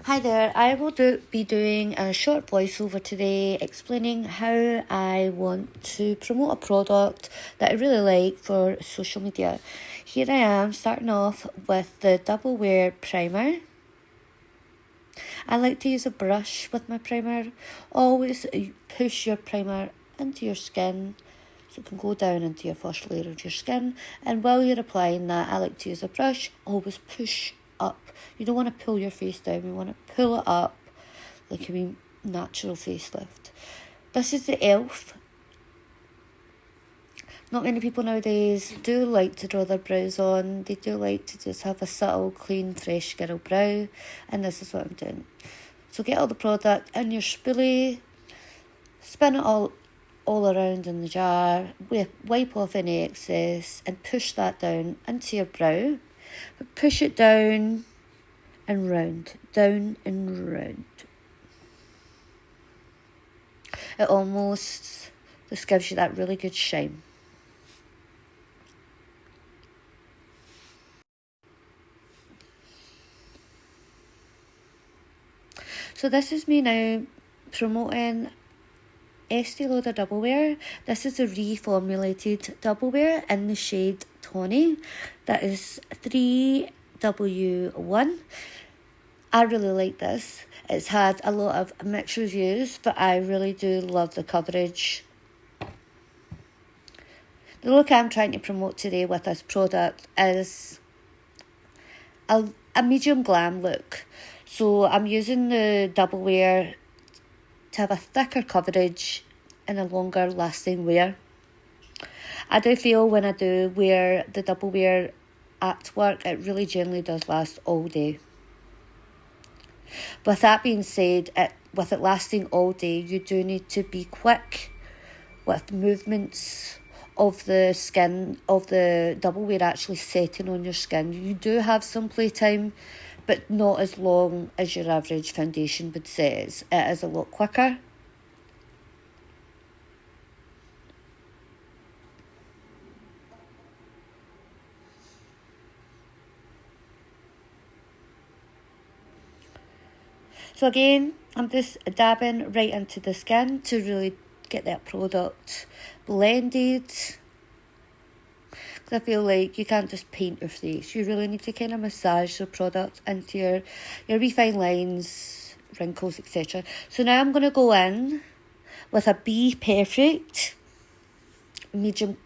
Hi there, I will be doing a short voiceover today explaining how I want to promote a product that I really like for social media. Here I am starting off with the Double Wear Primer. I like to use a brush with my primer. Always push your primer into your skin so it can go down into your first layer of your skin, and while you're applying that I like to use a brush. Always push up. You don't want to pull your face down, you want to pull it up like a wee natural facelift. This is the e.l.f. Not many people nowadays do like to draw their brows on. They do like to just have a subtle, clean, fresh girl brow, and this is what I'm doing. So get all the product in your spoolie, spin it all around in the jar, wipe off any excess and push that down into your brow. But push it down and round, down and round. It almost just gives you that really good shine. So this is me now promoting Estee Lauder Double Wear. This is a reformulated Double Wear in the shade Tawny. That is 3W1. I really like this. It's had a lot of mixed reviews, but I really do love the coverage. The look I'm trying to promote today with this product is a medium glam look. So I'm using the Double Wear to have a thicker coverage and a longer lasting wear. I do feel when I do wear the Double Wear at work, it really generally does last all day. With that being said, with it lasting all day, you do need to be quick with movements of the skin, of the Double Wear actually setting on your skin. You do have some playtime, but not as long as your average foundation would set. It is a lot quicker. So again, I'm just dabbing right into the skin to really get that product blended. Because I feel like you can't just paint your face. You really need to kind of massage the product into your wee fine lines, wrinkles, etc. So now I'm going to go in with a Be Perfect medium.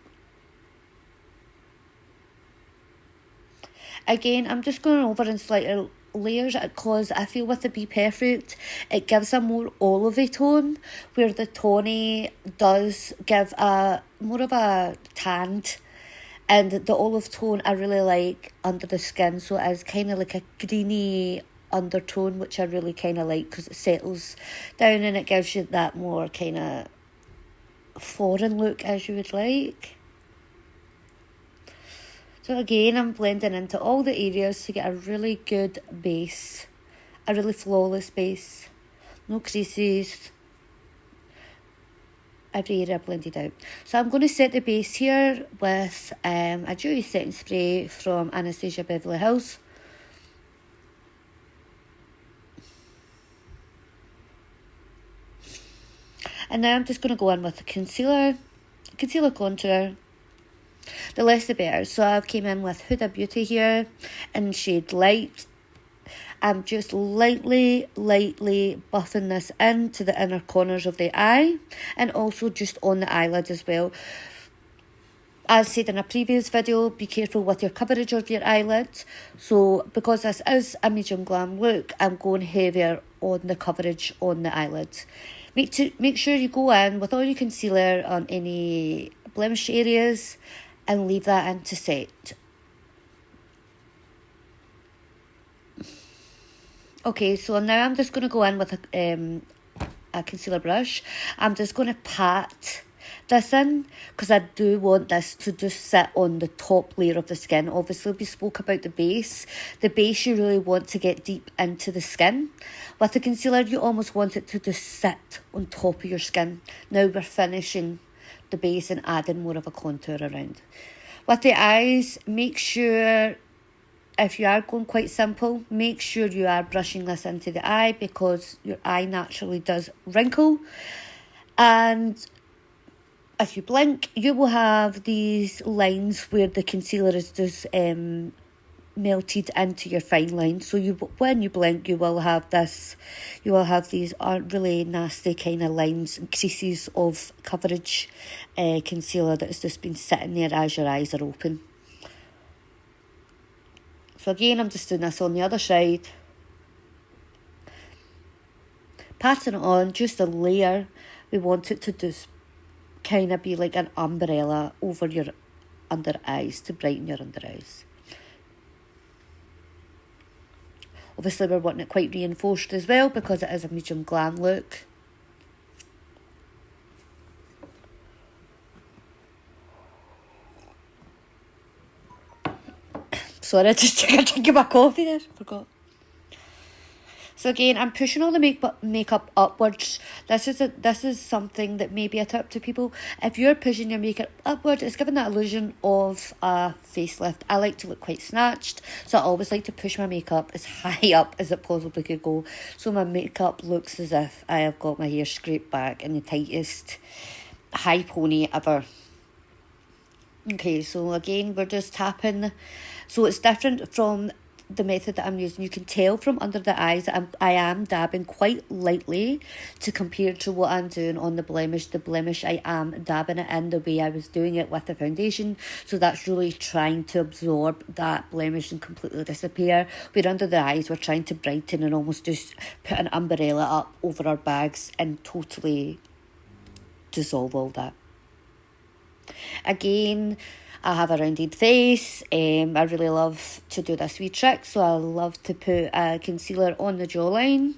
Again, I'm just going over in slightly layers because I feel with the Be Perfect it gives a more olivey tone, where the Tawny does give a more of a tanned, and the olive tone I really like under the skin, so it is kind of like a greeny undertone, which I really kind of like because it settles down and it gives you that more kind of foreign look as you would like. So again, I'm blending into all the areas to get a really good base, a really flawless base, no creases, every area blended out. So I'm going to set the base here with a dewy setting spray from Anastasia Beverly Hills. And now I'm just going to go in with the concealer contour. The less the better. So I've came in with Huda Beauty here in shade Light. I'm just lightly buffing this into the inner corners of the eye and also just on the eyelid as well. As said in a previous video, be careful with your coverage of your eyelid. So because this is a medium glam look, I'm going heavier on the coverage on the eyelid. Make sure you go in with all your concealer on any blemish areas and leave that in to set. Okay, so now I'm just going to go in with a concealer brush. I'm just going to pat this in because I do want this to just sit on the top layer of the skin. Obviously, we spoke about the base. The base you really want to get deep into the skin. With the concealer, you almost want it to just sit on top of your skin. Now we're finishing the base and adding more of a contour around. With the eyes, make sure if you are going quite simple, make sure you are brushing this into the eye, because your eye naturally does wrinkle. And if you blink, you will have these lines where the concealer is just melted into your fine line. So when you blink, you will have these really nasty kind of lines and creases of coverage concealer that has just been sitting there as your eyes are open. So again, I'm just doing this on the other side. Patting it on, just a layer. We want it to just kind of be like an umbrella over your under eyes to brighten your under eyes. Obviously, we're wanting it quite reinforced as well because it is a medium glam look. Sorry, I just took a drink of my coffee there. Forgot. So again, I'm pushing all the makeup upwards. This is something that may be a tip to people. If you're pushing your makeup upwards, it's giving that illusion of a facelift. I like to look quite snatched, so I always like to push my makeup as high up as it possibly could go. So my makeup looks as if I have got my hair scraped back in the tightest high pony ever. Okay, so again, we're just tapping. So it's different from the method that I'm using. You can tell from under the eyes that I am dabbing quite lightly to compare to what I'm doing on the blemish. The blemish, I am dabbing it in the way I was doing it with the foundation. So that's really trying to absorb that blemish and completely disappear. Where under the eyes, we're trying to brighten and almost just put an umbrella up over our bags and totally dissolve all that. Again, I have a rounded face. I really love to do this wee trick, so I love to put a concealer on the jawline.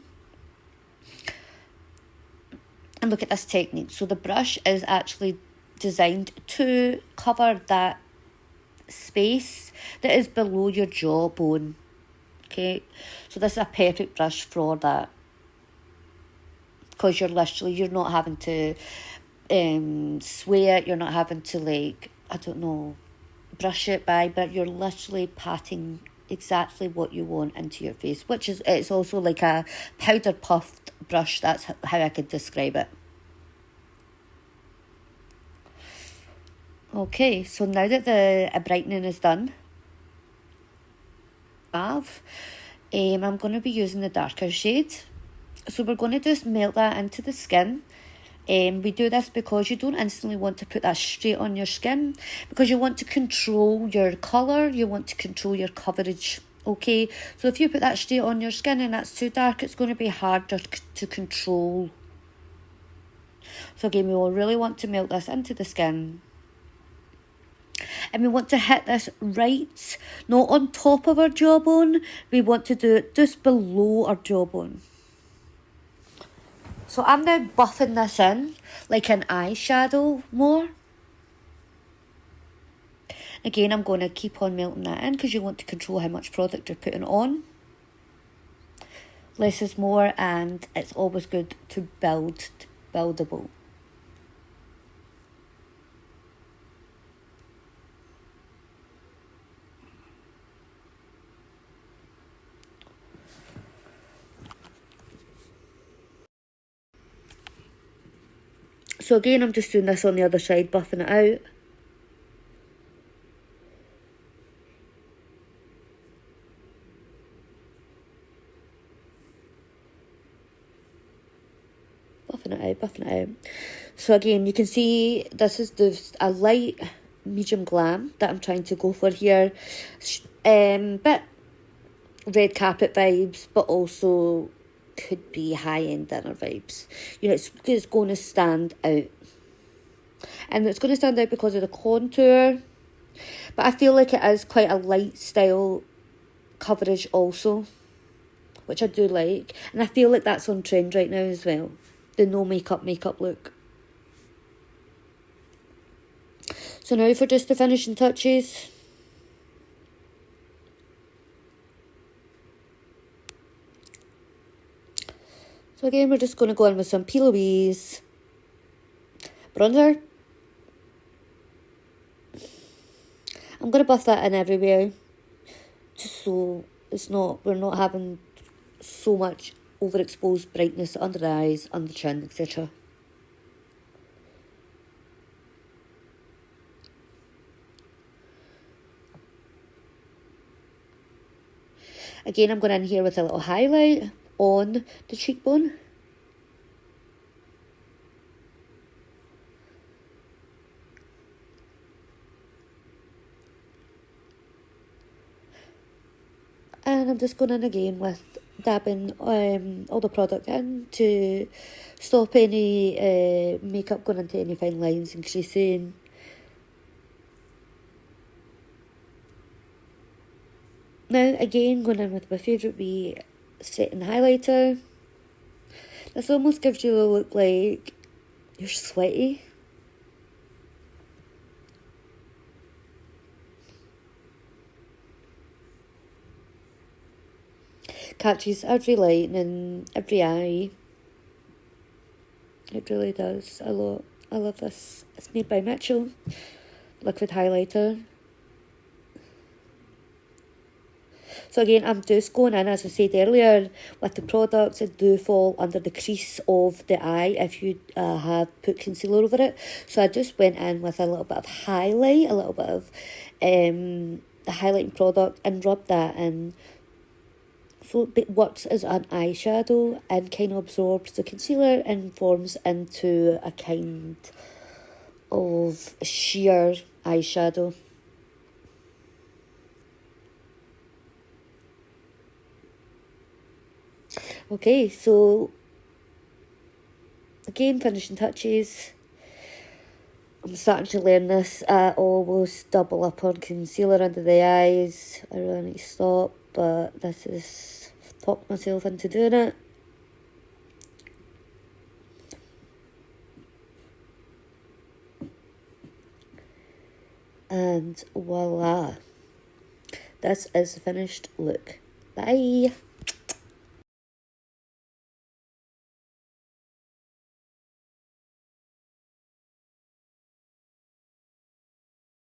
And look at this technique. So the brush is actually designed to cover that space that is below your jawbone. Okay, so this is a perfect brush for that, because you're not having to sway it, you're not having to brush it by, but you're literally patting exactly what you want into your face, it's also like a powder puffed brush. That's how I could describe it. Okay, so now that the brightening is done, I'm going to be using the darker shade. So we're going to just melt that into the skin. We do this because you don't instantly want to put that straight on your skin, because you want to control your colour, you want to control your coverage. Okay, so if you put that straight on your skin and that's too dark, it's going to be harder to control. So again, we will really want to melt this into the skin. And we want to hit this right, not on top of our jawbone, we want to do it just below our jawbone. So I'm now buffing this in like an eyeshadow more. Again, I'm going to keep on melting that in because you want to control how much product you're putting on. Less is more, and it's always good to buildable. So again, I'm just doing this on the other side, buffing it out. Buffing it out. So again, you can see this is a light medium glam that I'm trying to go for here. Bit red carpet vibes, but also could be high-end dinner vibes. You know, it's going to stand out. And it's going to stand out because of the contour. But I feel like it is quite a light style coverage also, which I do like. And I feel like that's on trend right now as well. The no makeup look. So now for just the finishing touches. So again, we're just going to go in with some P. Louise bronzer. I'm going to buff that in everywhere. Just so we're not having so much overexposed brightness under the eyes, under the chin, etc. Again, I'm going in here with a little highlight on the cheekbone. And I'm just going in again with dabbing all the product in to stop any makeup going into any fine lines and creasing. Now again, going in with my favourite wee setting highlighter. This almost gives you a look like you're sweaty. Catches every light and every eye. It really does a lot. I love this. It's made by Mitchell. Liquid highlighter. So again, I'm just going in, as I said earlier, with the products that do fall under the crease of the eye if you have put concealer over it. So I just went in with a little bit of highlight, a little bit of the highlighting product, and rubbed that in. So it works as an eyeshadow and kind of absorbs the concealer and forms into a kind of sheer eyeshadow. Okay, so again, finishing touches. I'm starting to learn this. I almost double up on concealer under the eyes. I really need to stop, but this is talked myself into doing it. And voila, this is the finished look. Bye.